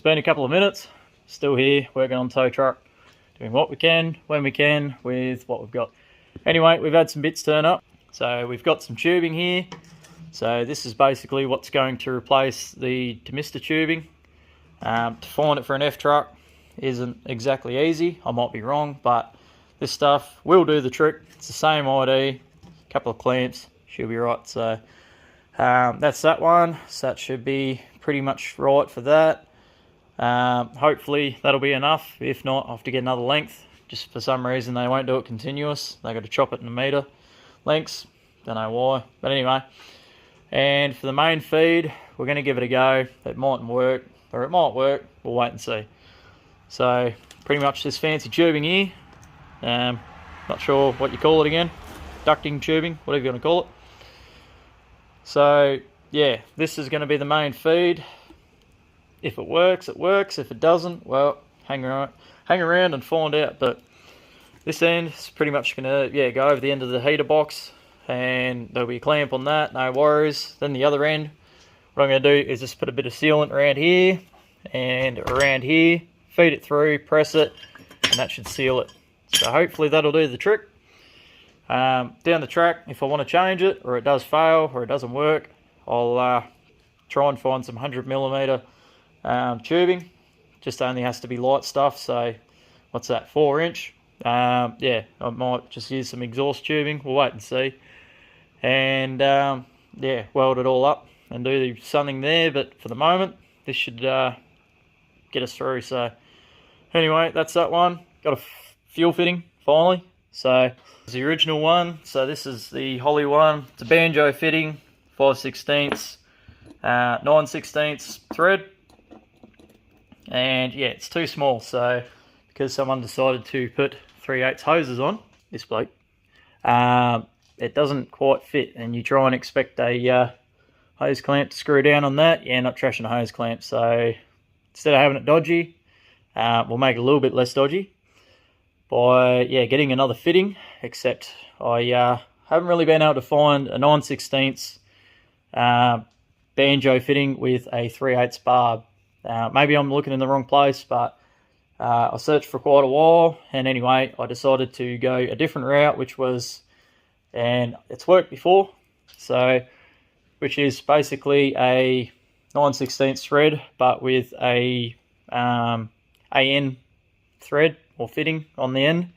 been a couple of minutes, still here working on tow truck, doing what we can, when we can, with what we've got. Anyway, we've had some bits turn up. So we've got some tubing here. So this is basically what's going to replace the Temister tubing. To find it for an F truck isn't exactly easy, I might be wrong, but this stuff will do the trick. It's the same ID, a couple of clamps, should be right. So that's that one, so that should be pretty much right for that. Hopefully that'll be enough. If not, I'll have to get another length. Just for some reason they won't do it continuous, they got to chop it in a metre lengths, don't know why, but anyway. And for the main feed, we're going to give it a go. It mightn't work, or it might work, we'll wait and see. So pretty much this fancy tubing here, not sure what you call it again, ducting tubing, whatever you want to call it. So yeah, this is going to be the main feed. If it works, it works. If it doesn't, well, hang around and find out. But this end is pretty much going to go over the end of the heater box, and there'll be a clamp on that, no worries. Then the other end, what I'm going to do is just put a bit of sealant around here and around here, feed it through, press it, and that should seal it. So hopefully that'll do the trick. Down the track, if I want to change it, or it does fail, or it doesn't work, I'll try and find some 100mm tubing. Just only has to be light stuff, so what's that, 4-inch? Yeah, I might just use some exhaust tubing, we'll wait and see. And yeah, weld it all up and do something there, but for the moment, this should get us through. So anyway, that's that one. Got a fuel fitting, finally. So it's the original one, so this is the Holly one. It's a banjo fitting, 5/16, 9/16 thread. And yeah, it's too small, so because someone decided to put 3/8 hoses on, this bloke, it doesn't quite fit, and you try and expect a hose clamp to screw down on that. Yeah, not trashing a hose clamp, so instead of having it dodgy, we'll make it a little bit less dodgy by getting another fitting, except I haven't really been able to find a 9/16 banjo fitting with a 3/8 barb. Maybe I'm looking in the wrong place, but I searched for quite a while, and anyway, I decided to go a different route, which was, and it's worked before, so which is basically a 9/16 thread, but with a AN thread or fitting on the end.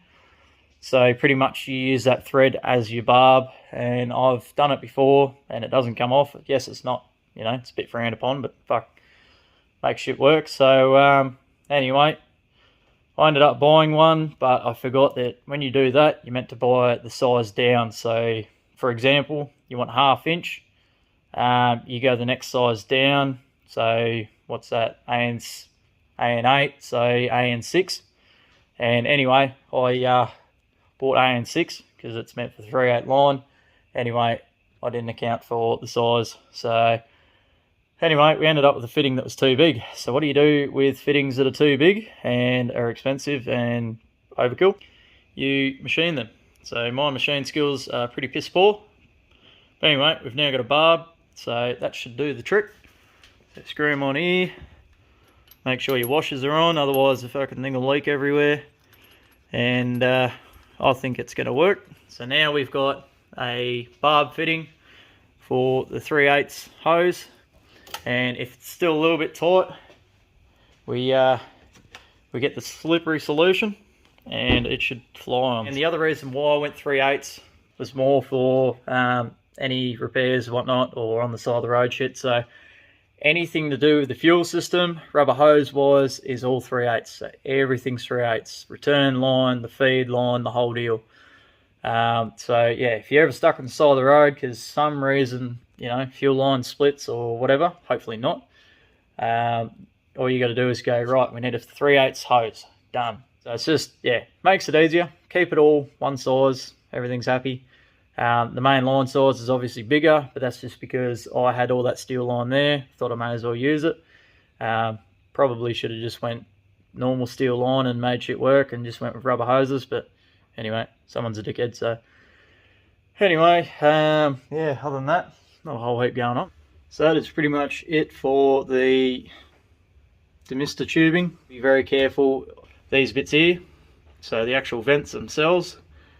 So pretty much you use that thread as your barb, and I've done it before and it doesn't come off. Yes, it's not, it's a bit frowned upon, but fuck, makes shit work. So anyway, I ended up buying one, but I forgot that when you do that, you're meant to buy the size down. So for example, you want 1/2 inch, you go the next size down. So what's that, AN8, so AN6. And anyway, I bought AN6 because it's meant for 3/8 line. Anyway, I didn't account for the size. So anyway, we ended up with a fitting that was too big. So what do you do with fittings that are too big and are expensive and overkill? You machine them. So my machine skills are pretty piss poor. But anyway, we've now got a barb, so that should do the trick. So screw them on here. Make sure your washers are on, otherwise the fucking thing will leak everywhere. And I think it's going to work. So now we've got a barb fitting for the 3/8 hose. And if it's still a little bit tight, we get the slippery solution, and it should fly on. And the other reason why I went 3/8 was more for any repairs and whatnot, or on the side of the road shit. So anything to do with the fuel system, rubber hose wise, is all 3/8. So everything's 3/8. Return line, the feed line, the whole deal. So yeah, if you're ever stuck on the side of the road because some reason, fuel line splits or whatever, hopefully not, all you got to do is go, right, we need a 3/8 hose, done. So it's just, makes it easier. Keep it all one size, everything's happy. The main line size is obviously bigger, but that's just because I had all that steel line there, thought I may as well use it. Probably should have just went normal steel line and made shit work and just went with rubber hoses, but anyway, someone's a dickhead. So anyway, other than that, not a whole heap going on. So that is pretty much it for the demister tubing. Be very careful these bits here, so the actual vents themselves,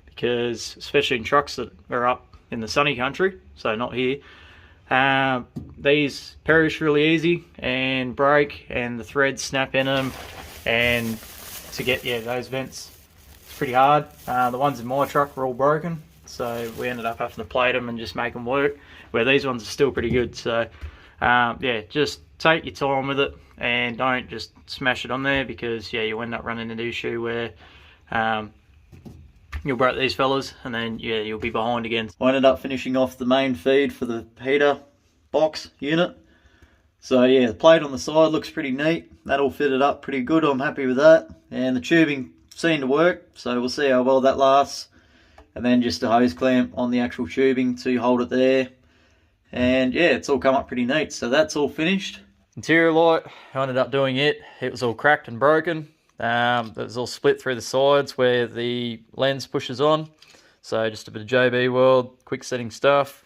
because especially in trucks that are up in the sunny country, so not here, these perish really easy and break, and the threads snap in them, and to get those vents, it's pretty hard. The ones in my truck were all broken, so we ended up having to plate them and just make them work, where these ones are still pretty good. So yeah, just take your time with it and don't just smash it on there, because you end up running into the issue where you'll break these fellas and then you'll be behind again. I ended up finishing off the main feed for the heater box unit. So yeah, the plate on the side looks pretty neat. That all fitted up pretty good. I'm happy with that. And the tubing seemed to work, so we'll see how well that lasts. And then just a hose clamp on the actual tubing to hold it there. And yeah, it's all come up pretty neat. So that's all finished. Interior light, I ended up doing it. It was all cracked and broken. It was all split through the sides where the lens pushes on. So just a bit of JB World, quick setting stuff.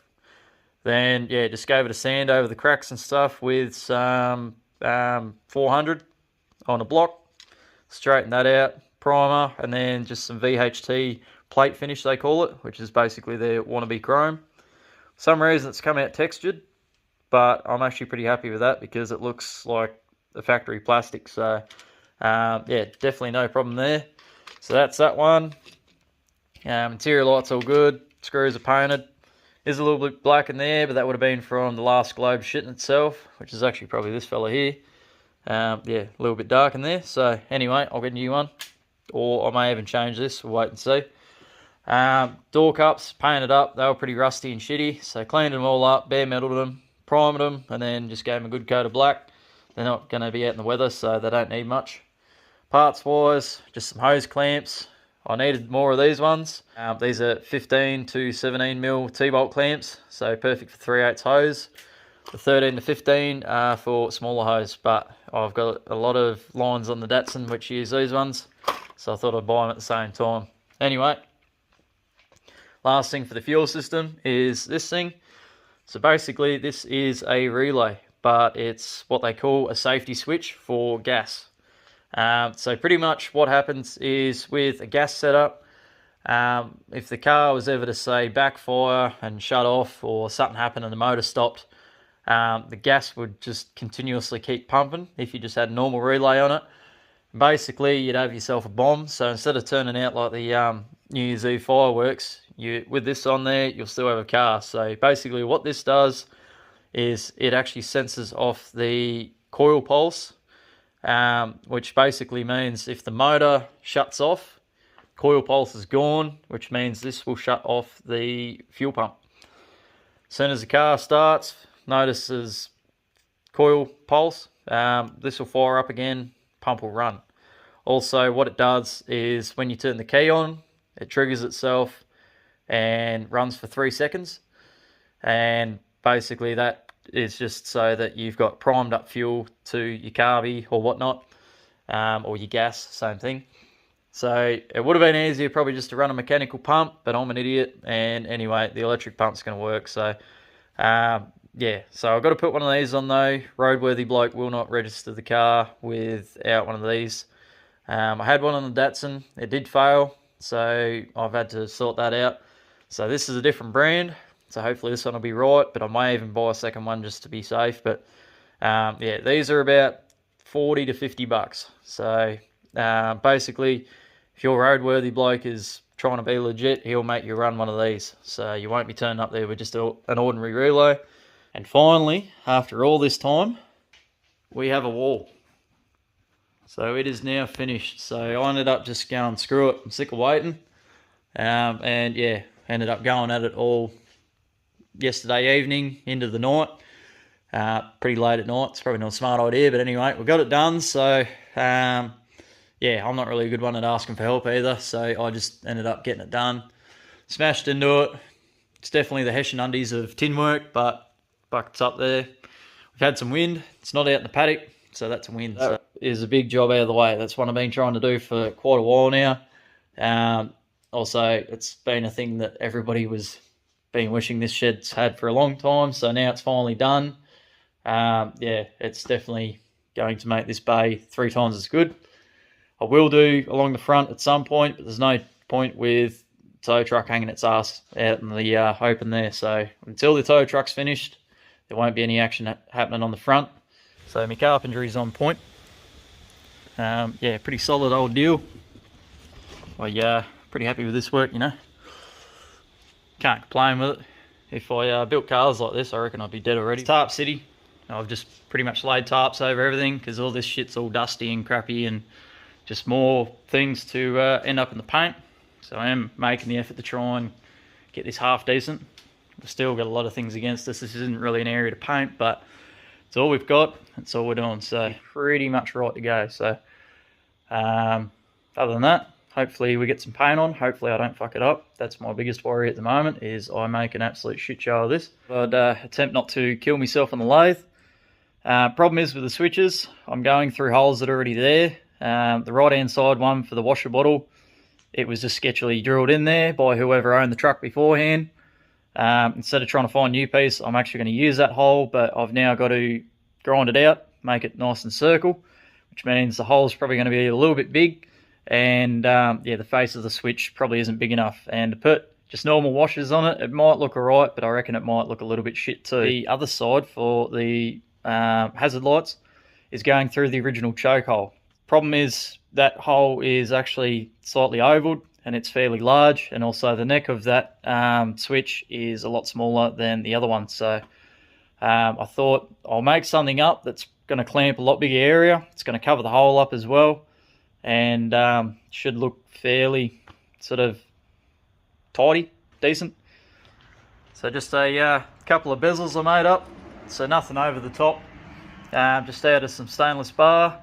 Then yeah, just gave it a sand over the cracks and stuff with some 400 on a block. Straighten that out, primer, and then just some VHT plate finish they call it, which is basically their wannabe chrome. For some reason it's come out textured, but I'm actually pretty happy with that because it looks like a factory plastic. So yeah, definitely no problem there. So that's that one. Interior light's all good, screws are painted. There's a little bit black in there, but that would have been from the last globe shitting itself, which is actually probably this fella here. Yeah, a little bit dark in there. So anyway, I'll get a new one, or I may even change this. We'll wait and see. Door cups, painted up. They were pretty rusty and shitty, so cleaned them all up, bare metaled them, primed them, and then just gave them a good coat of black. They're not going to be out in the weather, so they don't need much. Parts wise, just some hose clamps. I needed more of these ones. These are 15 to 17 mil T-bolt clamps, so perfect for 3/8 hose. The 13 to 15 are for smaller hose, but I've got a lot of lines on the Datsun which use these ones, so I thought I'd buy them at the same time. Anyway, last thing for the fuel system is this thing. So basically this is a relay, but it's what they call a safety switch for gas. So pretty much what happens is with a gas setup, if the car was ever to say backfire and shut off, or something happened and the motor stopped, the gas would just continuously keep pumping if you just had a normal relay on it. Basically you'd have yourself a bomb. So instead of turning out like the New Year's Eve fireworks, with this on there you'll still have a car. So basically what this does is it actually senses off the coil pulse, which basically means if the motor shuts off, coil pulse is gone, which means this will shut off the fuel pump. As soon as the car starts, notices coil pulse, this will fire up again, pump will run. Also what it does is when you turn the key on, it triggers itself and runs for 3 seconds, and basically that is just so that you've got primed up fuel to your carby or whatnot, or your gas, same thing. So it would have been easier probably just to run a mechanical pump, but I'm an idiot, and anyway the electric pump's going to work. So yeah, so I've got to put one of these on though. Roadworthy bloke will not register the car without one of these. I had one on the Datsun, it did fail, so I've had to sort that out. So this is a different brand, so hopefully this one will be right, but I may even buy a second one just to be safe. But yeah, these are about 40 to 50 bucks. So basically, if your roadworthy bloke is trying to be legit, he'll make you run one of these. So you won't be turning up there with just an ordinary relay. And finally, after all this time, we have a wall. So it is now finished. So I ended up just going, screw it, I'm sick of waiting. And yeah, ended up going at it all yesterday evening into the night, pretty late at night. It's probably not a smart idea, but anyway, we got it done. So yeah, I'm not really a good one at asking for help either, so I just ended up getting it done, smashed into it. It's definitely the Hessian undies of tin work, but buckets up there. We've had some wind. It's not out in the paddock, so that's a win. So is a big job out of the way. That's what I've been trying to do for quite a while now. Also, it's been a thing that everybody was been wishing this shed's had for a long time, so now it's finally done. Yeah, it's definitely going to make this bay 3 times as good. I will do along the front at some point, but there's no point with tow truck hanging its ass out in the open there. So until the tow truck's finished, there won't be any action happening on the front. So my carpentry's on point. Yeah, pretty solid old deal. Pretty happy with this work, you know. Can't complain with it. If I built cars like this, I reckon I'd be dead already. It's Tarp City. I've just pretty much laid tarps over everything because all this shit's all dusty and crappy and just more things to end up in the paint. So I am making the effort to try and get this half decent. We've still got a lot of things against us. This isn't really an area to paint, but it's all we've got. It's all we're doing. So pretty much right to go. So other than that, hopefully we get some paint on. Hopefully I don't fuck it up. That's my biggest worry at the moment, is I make an absolute shit show of this. I'd attempt not to kill myself on the lathe. Problem is with the switches, I'm going through holes that are already there. The right hand side one for the washer bottle, it was just sketchily drilled in there by whoever owned the truck beforehand. Instead of trying to find a new piece, I'm actually going to use that hole, but I've now got to grind it out, make it nice and circle, which means the hole's probably going to be a little bit big. And yeah, the face of the switch probably isn't big enough, and to put just normal washers on it, it might look alright, but I reckon it might look a little bit shit too. The other side for the hazard lights is going through the original choke hole. Problem is that hole is actually slightly ovaled and it's fairly large, and also the neck of that switch is a lot smaller than the other one. So I thought I'll make something up that's going to clamp a lot bigger area. It's going to cover the hole up as well, and should look fairly sort of tidy, decent. So just a couple of bezels I made up, so nothing over the top, just out of some stainless bar,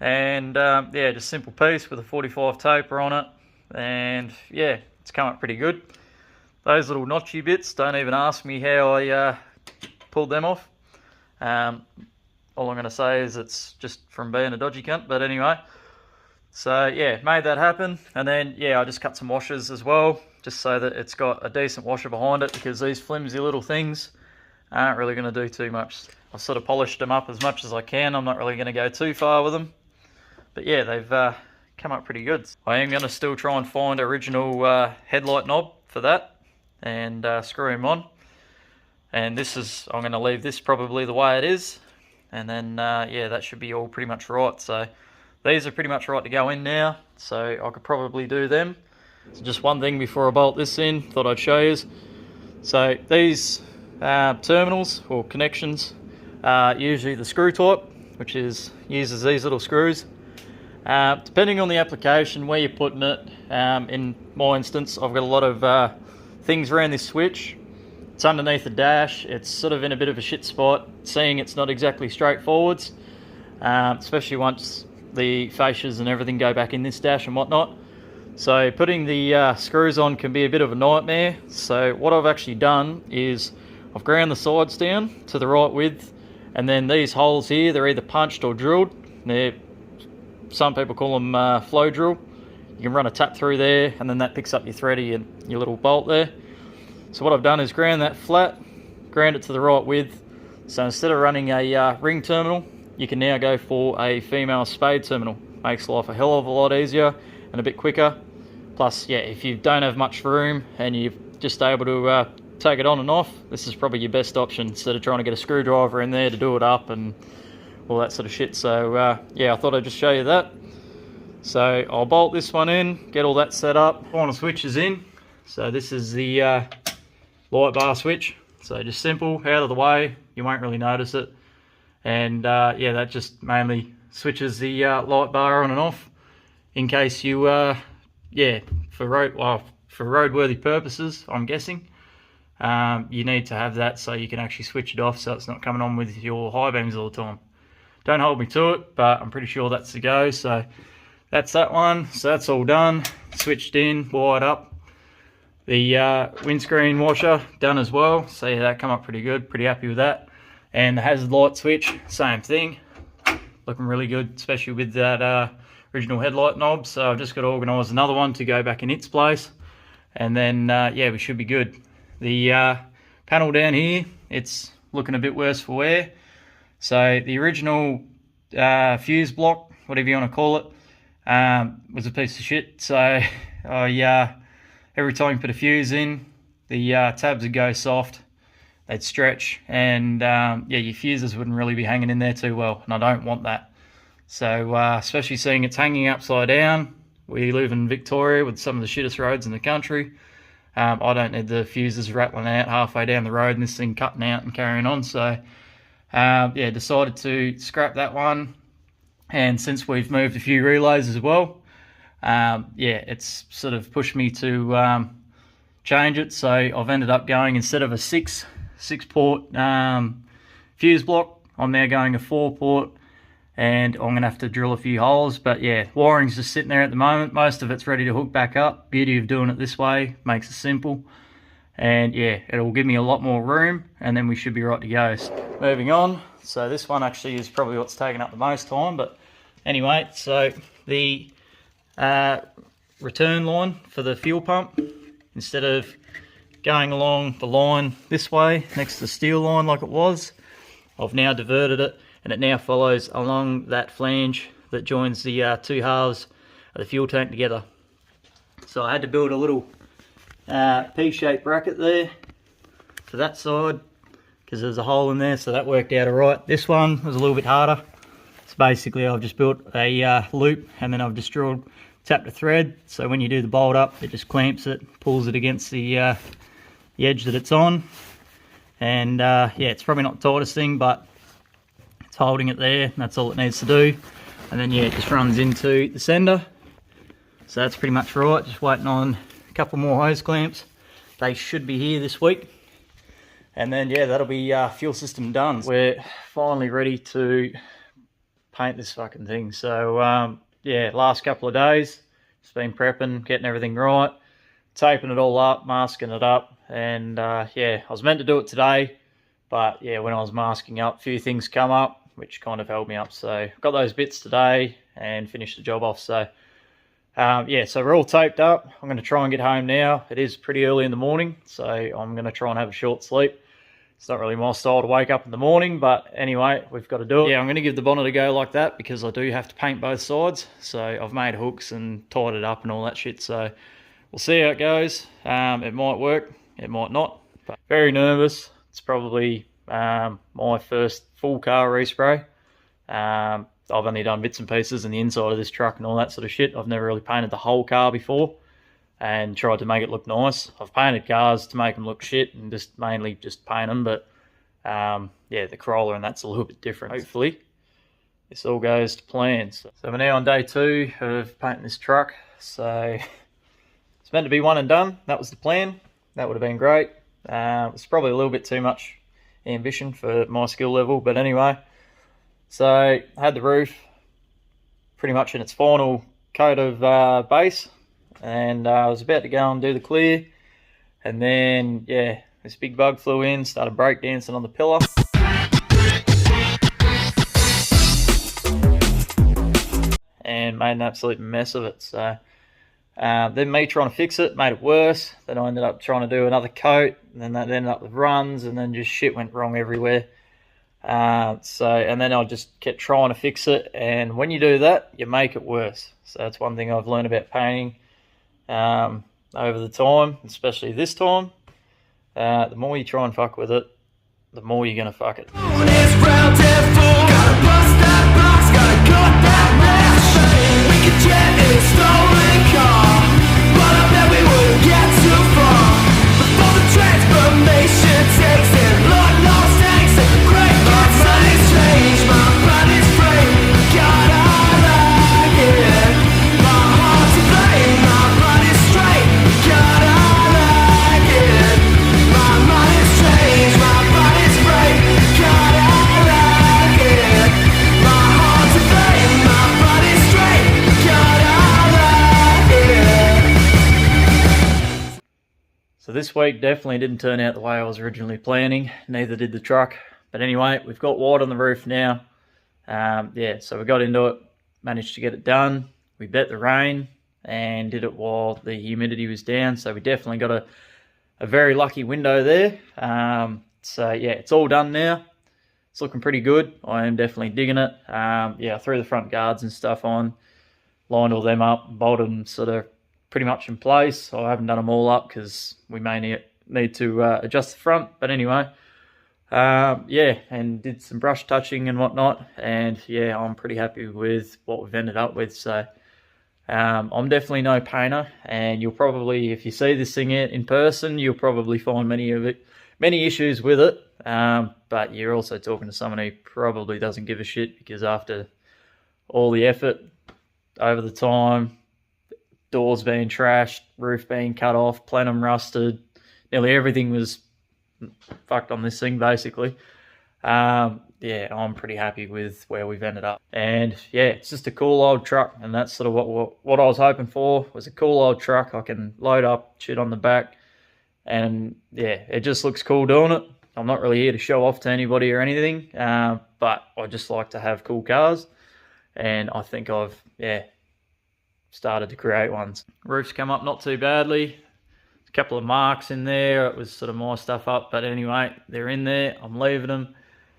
and yeah, just simple piece with a 45 taper on it, and yeah, it's come up pretty good. Those little notchy bits, don't even ask me how I pulled them off. All I'm going to say is it's just from being a dodgy cunt, but anyway. So yeah, made that happen, and then yeah, I just cut some washers as well, just so that it's got a decent washer behind it, because these flimsy little things aren't really going to do too much. I've sort of polished them up as much as I can. I'm not really going to go too far with them, but yeah, they've come up pretty good. I am going to still try and find original headlight knob for that, and screw him on. And this is, I'm going to leave this probably the way it is, and then yeah, that should be all pretty much right. So these are pretty much right to go in now, so I could probably do them. So just one thing before I bolt this in, thought I'd show you. So these terminals or connections are usually the screw type, which uses these little screws. Depending on the application where you're putting it, in my instance, I've got a lot of things around this switch. It's underneath the dash. It's sort of in a bit of a shit spot, seeing it's not exactly straightforwards, especially once the fascias and everything go back in this dash and whatnot. So putting the screws on can be a bit of a nightmare. So what I've actually done is I've ground the sides down to the right width, and then these holes here, they're either punched or drilled. Some people call them flow drill. You can run a tap through there, and then that picks up your thready and your little bolt there. So what I've done is ground that flat, ground it to the right width. So instead of running a ring terminal, you can now go for a female spade terminal. Makes life a hell of a lot easier and a bit quicker. Plus, yeah, if you don't have much room and you're just able to take it on and off, this is probably your best option, instead of trying to get a screwdriver in there to do it up and all that sort of shit. So yeah, I thought I'd just show you that. So I'll bolt this one in, get all that set up. Final switch is in. So this is the light bar switch. So just simple, out of the way, you won't really notice it. And yeah, that just mainly switches the light bar on and off in case you yeah, for roadworthy purposes, I'm guessing, you need to have that so you can actually switch it off, so it's not coming on with your high beams all the time. Don't hold me to it, but I'm pretty sure that's the go. So that's that one. So that's all done, switched in, wired up. The windscreen washer done as well. So yeah, that come up pretty good, pretty happy with that. And the hazard light switch, same thing, looking really good, especially with that original headlight knob. So I've just got to organise another one to go back in its place, and then yeah, we should be good. The panel down here, it's looking a bit worse for wear. So the original fuse block, whatever you want to call it, was a piece of shit. So I, every time you put a fuse in, the tabs would go soft, they'd stretch, and yeah, your fuses wouldn't really be hanging in there too well, and I don't want that. So especially seeing it's hanging upside down, we live in Victoria with some of the shittest roads in the country. I don't need the fuses rattling out halfway down the road and this thing cutting out and carrying on. So yeah, decided to scrap that one. And since we've moved a few relays as well, yeah, it's sort of pushed me to change it. So I've ended up going, instead of a six port fuse block, I'm now going a 4-port, and I'm gonna have to drill a few holes. But yeah, wiring's just sitting there at the moment. Most of it's ready to hook back up. Beauty of doing it this way, makes it simple. And yeah, it'll give me a lot more room, and then we should be right to go. So, moving on, so this one actually is probably what's taken up the most time, but anyway, so the return line for the fuel pump, instead of going along the line this way next to the steel line like it was, I've now diverted it, and it now follows along that flange that joins the two halves of the fuel tank together. So I had to build a little P-shaped bracket there for that side, because there's a hole in there, so that worked out alright. This one was a little bit harder. So basically I've just built a loop, and then I've just tapped a thread, so when you do the bolt up, it just clamps it, pulls it against the edge that it's on. And yeah, it's probably not the tightest thing, but it's holding it there, and that's all it needs to do. And then yeah, it just runs into the sender. So that's pretty much right, just waiting on a couple more hose clamps. They should be here this week. And then yeah, that'll be fuel system done. We're finally ready to paint this fucking thing. So yeah, last couple of days, just been prepping, getting everything right, taping it all up, masking it up. And yeah, I was meant to do it today, but yeah, when I was masking up, a few things come up which kind of held me up. So got those bits today and finished the job off. So yeah, so we're all taped up. I'm going to try and get home now. It is pretty early in the morning, so I'm going to try and have a short sleep. It's not really my style to wake up in the morning, but anyway, we've got to do it. Yeah, I'm going to give the bonnet a go like that, because I do have to paint both sides. So I've made hooks and tied it up and all that shit. So we'll see how it goes. It might work, it might not. But very nervous. It's probably my first full car respray. I've only done bits and pieces in the inside of this truck and all that sort of shit. I've never really painted the whole car before and tried to make it look nice. I've painted cars to make them look shit and just mainly just paint them, but yeah, the Corolla and that's a little bit different. Hopefully this all goes to plan. So we're now on day 2 of painting this truck. So it's meant to be one and done. That was the plan. That would have been great. It's probably a little bit too much ambition for my skill level, but anyway. So I had the roof pretty much in its final coat of base, and I was about to go and do the clear, and then yeah, this big bug flew in, started breakdancing on the pillar. And made an absolute mess of it. So then me trying to fix it made it worse. Then I ended up trying to do another coat, and then that ended up with runs, and then just shit went wrong everywhere. And then I just kept trying to fix it, and when you do that, you make it worse. So that's one thing I've learned about painting over the time, especially this time. The more you try and fuck with it, the more you're gonna fuck it. So this week definitely didn't turn out the way I was originally planning, neither did the truck. But anyway, we've got white on the roof now. Yeah, so we got into it, managed to get it done. We bet the rain and did it while the humidity was down. So we definitely got a very lucky window there. So yeah, it's all done now. it's looking pretty good. I am definitely digging it. Yeah, I threw the front guards and stuff on, lined all them up, bolted them sort of pretty much in place. I haven't done them all up because we may need to adjust the front. But anyway, yeah, and did some brush touching and whatnot. And yeah, I'm pretty happy with what we've ended up with. So I'm definitely no painter, and you'll probably, if you see this thing in person, you'll probably find many issues with it. But you're also talking to someone who probably doesn't give a shit, because after all the effort over the time, doors being trashed, roof being cut off, plenum rusted, nearly everything was fucked on this thing basically. Yeah, I'm pretty happy with where we've ended up. And yeah, it's just a cool old truck, and that's sort of what I was hoping for, was a cool old truck. I can load up shit on the back, and yeah, it just looks cool doing it. I'm not really here to show off to anybody or anything, but I just like to have cool cars, and I think I've, yeah, started to create ones. Roof's come up not too badly. A couple of marks in there. It was sort of my stuff up, but anyway, they're in there. I'm leaving them.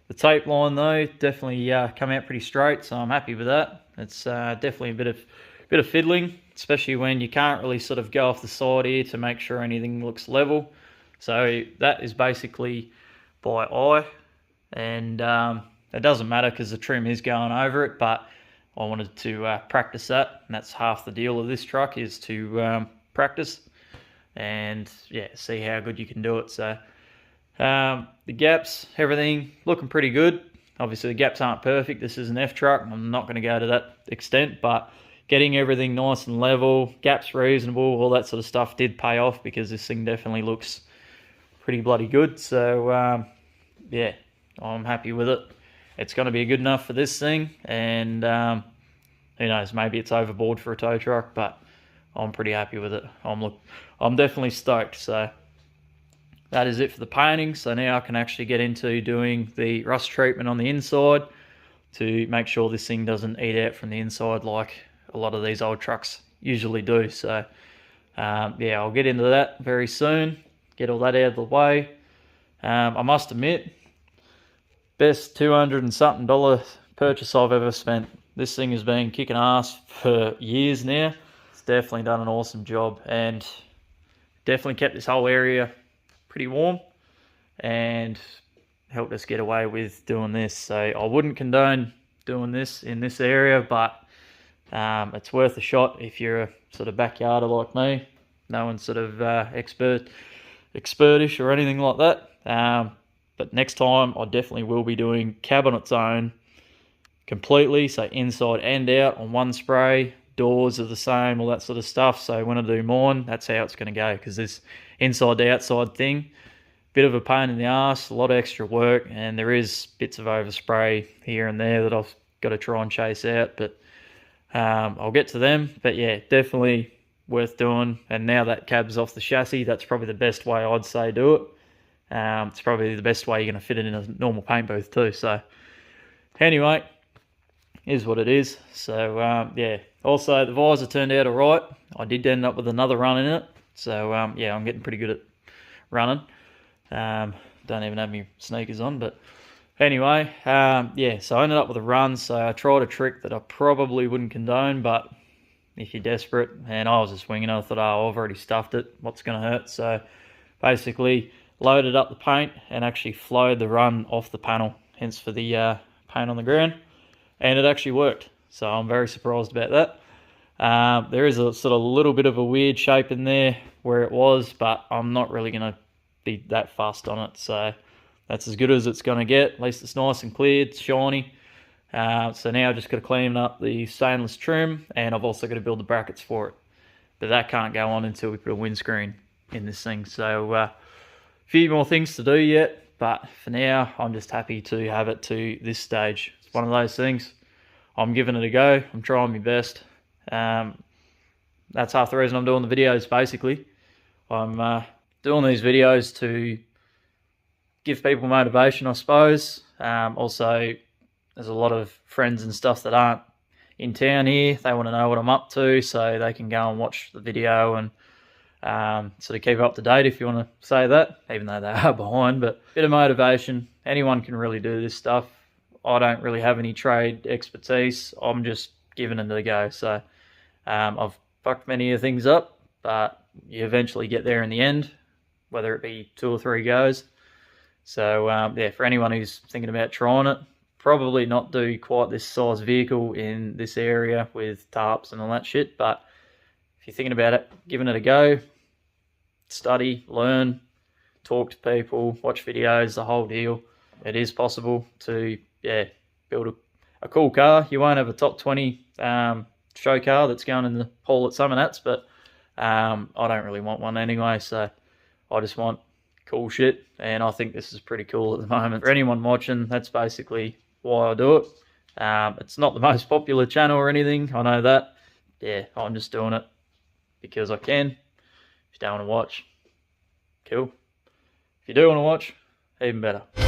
The tape line though, definitely come out pretty straight, so I'm happy with that. It's definitely a bit of fiddling, especially when you can't really sort of go off the side here to make sure anything looks level. So that is basically by eye, and it doesn't matter because the trim is going over it, but I wanted to practice that, and that's half the deal of this truck, is to practice and yeah, see how good you can do it. So the gaps, everything looking pretty good. Obviously the gaps aren't perfect, this is an F truck, I'm not going to go to that extent, but getting everything nice and level, gaps reasonable, all that sort of stuff did pay off, because this thing definitely looks pretty bloody good. So yeah, I'm happy with it. It's going to be good enough for this thing, and who knows, maybe it's overboard for a tow truck, but I'm pretty happy with it. I'm definitely stoked. So that is it for the painting. So now I can actually get into doing the rust treatment on the inside to make sure this thing doesn't eat out from the inside like a lot of these old trucks usually do. So yeah, I'll get into that very soon, get all that out of the way. I must admit, best $200 and something purchase I've ever spent. This thing has been kicking ass for years now. It's definitely done an awesome job, and definitely kept this whole area pretty warm and helped us get away with doing this. So I wouldn't condone doing this in this area, but it's worth a shot if you're a sort of backyarder like me. No one's sort of expertish or anything like that. But next time I definitely will be doing cabinet zone completely, so inside and out on one spray. Doors are the same, all that sort of stuff. So when I do mine, that's how it's going to go, because this inside to outside thing, bit of a pain in the ass, a lot of extra work, and there is bits of overspray here and there that I've got to try and chase out, but I'll get to them. But yeah, definitely worth doing. And now that cab's off the chassis, that's probably the best way I'd say do it. It's probably the best way you're going to fit it in a normal paint booth too. So anyway, is what it is. So yeah, also the visor turned out alright. I did end up with another run in it, so yeah, I'm getting pretty good at running. Don't even have my sneakers on, but anyway, yeah, so I ended up with a run. So I tried a trick that I probably wouldn't condone, but if you're desperate, and I was just winging it, I thought, oh, I've already stuffed it, what's going to hurt? So basically loaded up the paint and actually flowed the run off the panel, hence for the paint on the ground, and it actually worked. So I'm very surprised about that. There is a sort of little bit of a weird shape in there where it was, but I'm not really going to be that fussed on it. So that's as good as it's going to get. At least it's nice and clear, it's shiny. So now I've just got to clean up the stainless trim, and I've also got to build the brackets for it. But that can't go on until we put a windscreen in this thing. So a few more things to do yet, but for now I'm just happy to have it to this stage. It's one of those things. I'm giving it a go. I'm trying my best. That's half the reason I'm doing the videos, basically. I'm doing these videos to give people motivation, I suppose. Also, there's a lot of friends and stuff that aren't in town here. They want to know what I'm up to, so they can go and watch the video and sort of keep up to date, if you want to say that, even though they are behind. But a bit of motivation, anyone can really do this stuff. I don't really have any trade expertise. I'm just giving it a go. So I've fucked many of things up, but you eventually get there in the end, whether it be 2 or 3 goes. So yeah, for anyone who's thinking about trying it, probably not do quite this size vehicle in this area with tarps and all that shit, but if you're thinking about it, giving it a go, study, learn, talk to people, watch videos, the whole deal. It is possible to, yeah, build a cool car. You won't have a top 20 show car that's going in the hall at Summernats, but I don't really want one anyway, so I just want cool shit, and I think this is pretty cool at the moment. For anyone watching, that's basically why I do it. It's not the most popular channel or anything, I know that. Yeah, I'm just doing it because I can. If you don't want to watch, cool. If you do want to watch, even better.